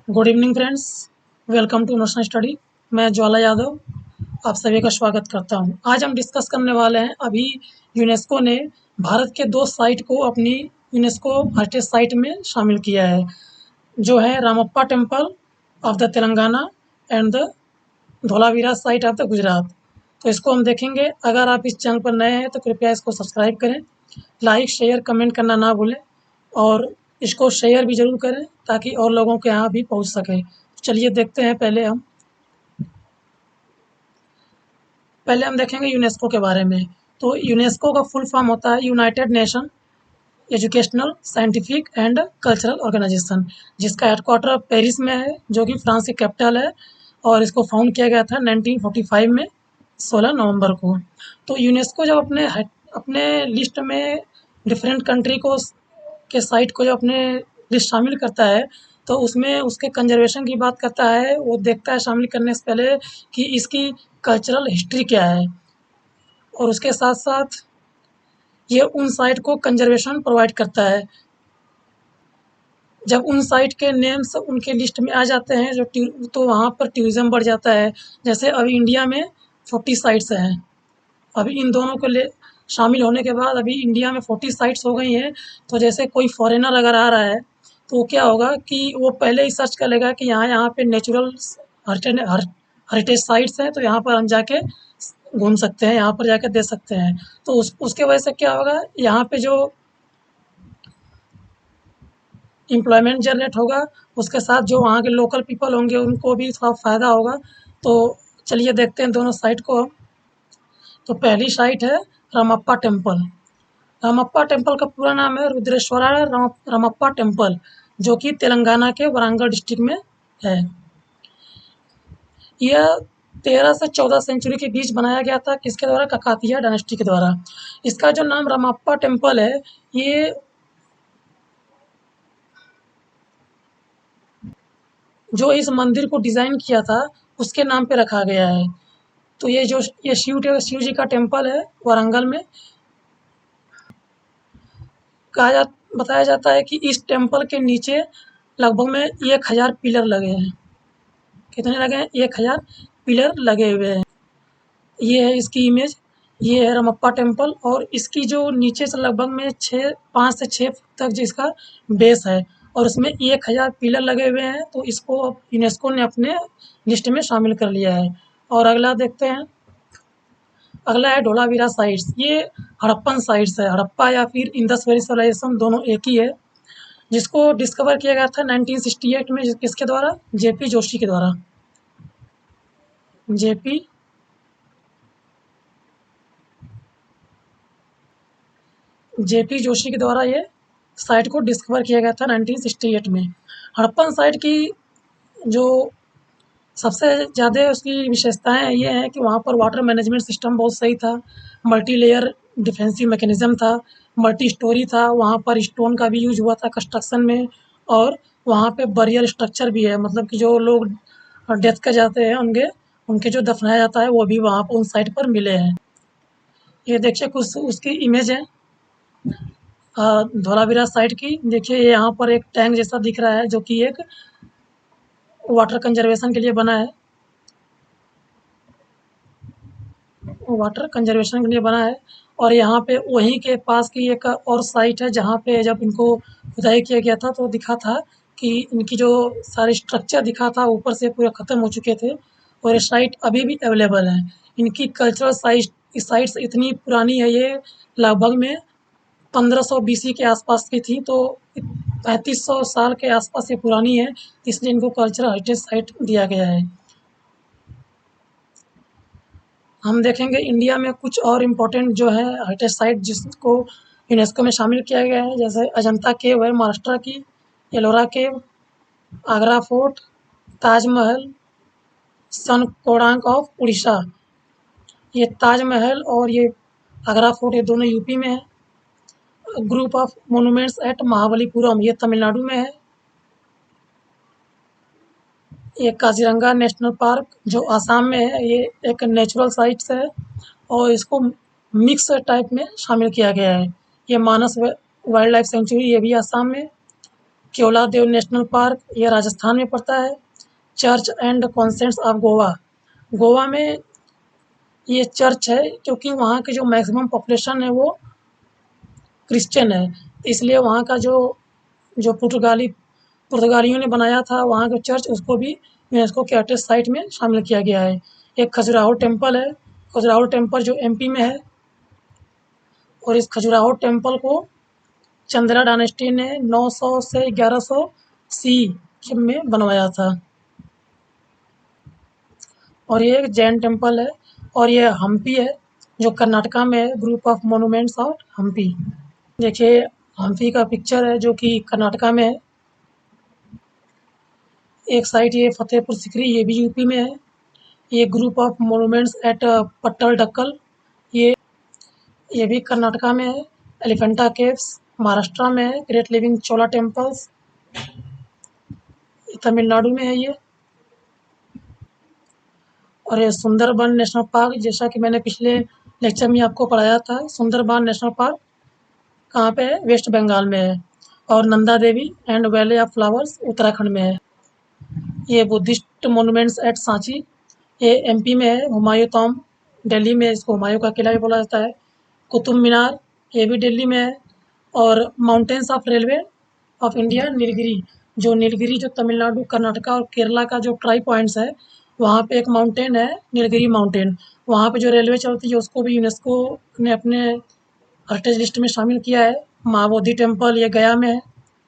Good evening friends, welcome to national study. मैं ज्वाला यादव आप सभी का स्वागत करता हूं। आज हम डिस्कस करने वाले हैं अभी यूनेस्को ने भारत के दो साइट को अपनी यूनेस्को हेरिटेज साइट में शामिल किया है, जो है Ramappa temple of the Telangana and the Dholavira site of the Gujarat. तो इसको हम देखेंगे। अगर आप इस चैनल पर नए हैं तो कृपया इसको सब्सक्राइब करें, लाइक शेयर कमेंट करना ना भूलें और इसको शेयर भी ज़रूर करें ताकि और लोगों के यहाँ भी पहुँच सके। चलिए देखते हैं। पहले हम देखेंगे यूनेस्को के बारे में। तो यूनेस्को का फुल फॉर्म होता है united nation educational scientific and cultural organisation, जिसका हेडक्वार्टर पेरिस में है, जो कि फ्रांस की कैपिटल है। और इसको फाउंड किया गया था 1945 में, 16 नवंबर को। तो यूनेस्को जब अपने लिस्ट में डिफरेंट कंट्री को के साइट को जब अपने लिस्ट शामिल करता है, तो उसमें उसके कंजर्वेशन की बात करता है। वो देखता है शामिल करने से पहले कि इसकी कल्चरल हिस्ट्री क्या है, और उसके साथ साथ ये उन साइट को कंजर्वेशन प्रोवाइड करता है। जब उन साइट के नेम्स उनके लिस्ट में आ जाते हैं तो वहाँ पर टूरिज़्म बढ़ जाता है। जैसे अभी इंडिया में 40 साइट्स हैं। अभी इन दोनों को ले शामिल होने के बाद अभी इंडिया में 40 साइट्स हो गई हैं। तो जैसे कोई फॉरेनर अगर आ रहा है तो क्या होगा कि वो पहले ही सर्च कर लेगा कि यहाँ यहाँ पे नेचुरल हेरिटेज साइट्स हैं, तो यहाँ पर हम जाके घूम सकते हैं, यहाँ पर जाके देख सकते हैं। तो उसके वजह से क्या होगा, यहाँ पे जो एम्प्लॉयमेंट जनरेट होगा, उसके साथ जो वहाँ के लोकल पीपल होंगे उनको भी थोड़ा फ़ायदा होगा। तो चलिए देखते हैं दोनों साइट को। तो पहली साइट है रामप्पा टेम्पल। रामप्पा टेम्पल का पूरा नाम है रुद्रेश्वरा रामप्पा टेम्पल, जो कि तेलंगाना के वारंगल डिस्ट्रिक्ट में है। यह 13 से 14 सेंचुरी के बीच बनाया गया था। किसके द्वारा? काकातिया डायनेस्टी के द्वारा। इसका जो नाम रामप्पा टेम्पल है, ये जो इस मंदिर को डिज़ाइन किया था उसके नाम पे रखा गया है। तो ये शिव जी का टेम्पल है वारंगल में। बताया जाता है कि इस टेम्पल के नीचे लगभग में 1000 पिलर लगे हैं। कितने लगे हैं? 1000 पिलर लगे हुए हैं। ये है इसकी इमेज। ये है रामप्पा टेम्पल, और इसकी जो नीचे से लगभग में 5 से 6 फुट तक जिसका बेस है, और उसमें 1000 पिलर लगे हुए हैं। तो इसको अब यूनेस्को ने अपने लिस्ट में शामिल कर लिया है। और अगला देखते हैं। अगला है धोलावीरा साइट्स। ये हड़प्पन साइट्स है। हड़प्पा या फिर इंडस वैली सिविलाइजेशन दोनों एक ही है, जिसको डिस्कवर किया गया था 1968 में। किसके द्वारा? जेपी जोशी के द्वारा। जेपी जेपी जोशी के द्वारा ये साइट को डिस्कवर किया गया था 1968 में। हड़प्पन साइट की जो सबसे ज़्यादा उसकी विशेषताएं ये हैं कि वहाँ पर वाटर मैनेजमेंट सिस्टम बहुत सही था, मल्टी लेयर डिफेंसिव मैकेनिज्म था, मल्टी स्टोरी था, वहाँ पर स्टोन का भी यूज हुआ था कंस्ट्रक्शन में। और वहाँ पे बरियर स्ट्रक्चर भी है, मतलब कि जो लोग डेथ कर जाते हैं उनके उनके जो दफनाया जाता है वो भी वहाँ पर उन साइट पर मिले हैं। ये देखिए कुछ उसकी इमेज है धोलावीरा साइट की। देखिए यहाँ पर एक टैंक जैसा दिख रहा है, जो कि एक वाटर कंजर्वेशन के लिए बना है। वाटर कंजर्वेशन के लिए बना है। और यहाँ पे वहीं के पास की एक और साइट है, जहाँ पे जब इनको खुदाई किया गया था तो दिखा था कि इनकी जो सारी स्ट्रक्चर दिखा था ऊपर से पूरे ख़त्म हो चुके थे, और ये साइट अभी भी अवेलेबल है। इनकी कल्चरल साइट्स इतनी पुरानी है, ये लगभग में 1500 बीसी के आसपास की थी। तो 3500 साल के आसपास ये पुरानी है, इसलिए इनको कल्चरल हेरिटेज साइट दिया गया है। हम देखेंगे इंडिया में कुछ और इम्पोर्टेंट जो है हेरिटेज साइट जिसको यूनेस्को में शामिल किया गया है, जैसे अजंता केव है महाराष्ट्र की, Ellora cave, Agra fort, Taj Mahal, sun Konark of Orissa. ये ताजमहल और ये आगरा फोर्ट ये दोनों यूपी में है। Group of monuments at Mahabalipuram ये तमिलनाडु में है। ये काजीरंगा नेशनल पार्क जो आसाम में है, ये एक नेचुरल साइट्स है, और इसको मिक्स टाइप में शामिल किया गया है। ये मानस वाइल्ड लाइफ सेंचुरी, ये भी आसाम में। केवलादेव नेशनल पार्क, ये राजस्थान में पड़ता है। Church and convents of Goa, Goa में ये चर्च है क्योंकि वहाँ की जो मैक्सिमम पॉपुलेशन है वो क्रिश्चियन है, इसलिए वहाँ का जो जो पुर्तगालियों ने बनाया था वहाँ का चर्च, उसको भी यूनेस्को के हेरिटेज साइट में शामिल किया गया है। एक खजुराहो टेम्पल है, खजुराहो टेम्पल जो एमपी में है, और इस खजुराहो टेम्पल को चंदेला डायनेस्टी ने 900 से 1100 सी में बनवाया था। और ये एक जैन टेम्पल है, और ये हम्पी है जो कर्नाटका में है, group of monuments of Hampi. देखिए हम्पी का पिक्चर है जो कि कर्नाटका में है। एक साइड ये फतेहपुर सिकरी, ये भी यूपी में है। ये ग्रुप ऑफ मोनूमेंट्स एट पट्टलडक्कल, ये ये भी कर्नाटका में है। एलिफेंटा केव्स महाराष्ट्र में है। ग्रेट लिविंग चोला टेम्पल्स तमिलनाडु में है ये। और ये सुंदरबन नेशनल पार्क, जैसा कि मैंने पिछले लेक्चर में आपको पढ़ाया था, सुंदरबन नेशनल पार्क कहाँ पे है? वेस्ट बंगाल में है। और Nanda Devi and valley of flowers Uttarakhand में है। ये बुद्धिस्ट मोनूमेंट्स एट सांची, ये एमपी में है। हुमायूं टॉम्ब दिल्ली में, इसको हुमायूं का किला भी बोला जाता है। कुतुब मीनार, ये भी दिल्ली में है। और mountains of railway of India Nilgiri, जो नीलगिरी जो तमिलनाडु, कर्नाटका और केरला का जो ट्राई पॉइंट्स है, वहाँ पे एक माउंटेन है नीलगिरी माउंटेन। वहाँ पे जो रेलवे चलती है उसको भी यूनेस्को ने अपने हेरिटेज लिस्ट में शामिल किया है। महाबोधि टेम्पल ये गया में है,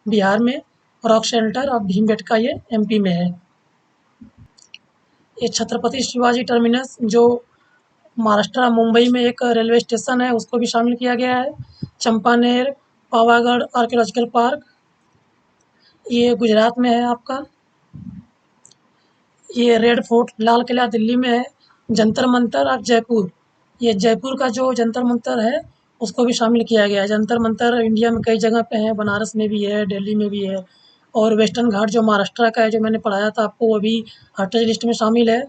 बिहार में। रॉक शेल्टर ऑफ भीमबेटका ये एमपी में है। ये छत्रपति शिवाजी टर्मिनस जो महाराष्ट्र मुंबई में एक रेलवे स्टेशन है, उसको भी शामिल किया गया है। चंपानेर पावागढ़ आर्कियोलॉजिकल पार्क, ये गुजरात में है आपका। ये रेड फोर्ट लाल किला दिल्ली में है। जंतर मंतर ऑफ जयपुर, ये जयपुर का जो जंतर मंतर है उसको भी शामिल किया गया है। जंतर मंतर इंडिया में कई जगह पे है, बनारस में भी है, दिल्ली में भी है। और वेस्टर्न घाट जो महाराष्ट्र का है, जो मैंने पढ़ाया था आपको, वो भी हेरिटेज लिस्ट में शामिल है।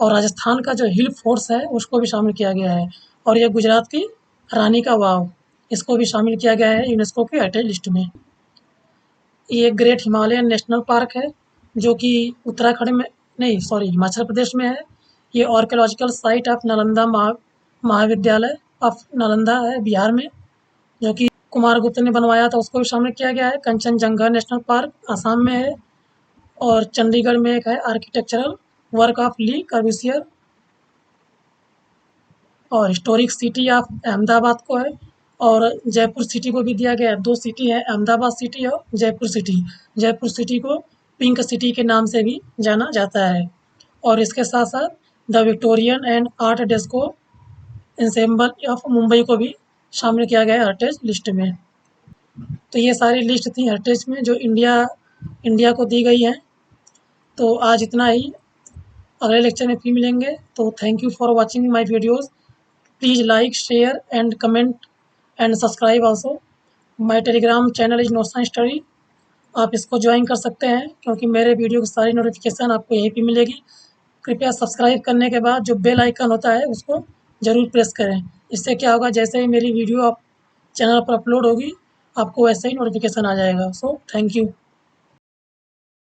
और राजस्थान का जो हिल फोर्ट्स है उसको भी शामिल किया गया है। और ये गुजरात की रानी का वाव, इसको भी शामिल किया गया है यूनेस्को की हेरिटेज लिस्ट में। ये ग्रेट हिमालयन नेशनल पार्क है जो कि उत्तराखंड में, नहीं सॉरी, हिमाचल प्रदेश में है। ये आर्कियोलॉजिकल साइट ऑफ नालंदा महाविद्यालय ऑफ नालंदा है बिहार में, जो कि कुमारगुप्त ने बनवाया था, उसको भी शामिल किया गया है। कंचनजंगा नेशनल पार्क आसाम में है। और चंडीगढ़ में एक है आर्किटेक्चरल वर्क ऑफ ली कर्ब्यूसियर। और हिस्टोरिक सिटी ऑफ अहमदाबाद को है। और जयपुर सिटी को भी दिया गया है। 2 सिटी है, अहमदाबाद सिटी और जयपुर सिटी। जयपुर सिटी को पिंक सिटी के नाम से भी जाना जाता है। और इसके साथ साथ the Victorian and art deco ensemble of Mumbai को भी शामिल किया गया है हेरिटेज लिस्ट में। तो ये सारी लिस्ट थी हेरिटेज में जो इंडिया को दी गई है। तो आज इतना ही, अगले लेक्चर में फिर मिलेंगे। तो thank you for watching my videos. Please like share and comment and subscribe also. My Telegram channel is notes and study, आप इसको ज्वाइन कर सकते हैं क्योंकि मेरे वीडियो की सारी नोटिफिकेशन आपको यहीं पे मिलेगी। कृपया सब्सक्राइब करने के बाद जो बेल आइकन होता है उसको ज़रूर प्रेस करें। इससे क्या होगा, जैसे ही मेरी वीडियो आप चैनल पर अपलोड होगी आपको वैसे ही नोटिफिकेशन आ जाएगा। So thank you.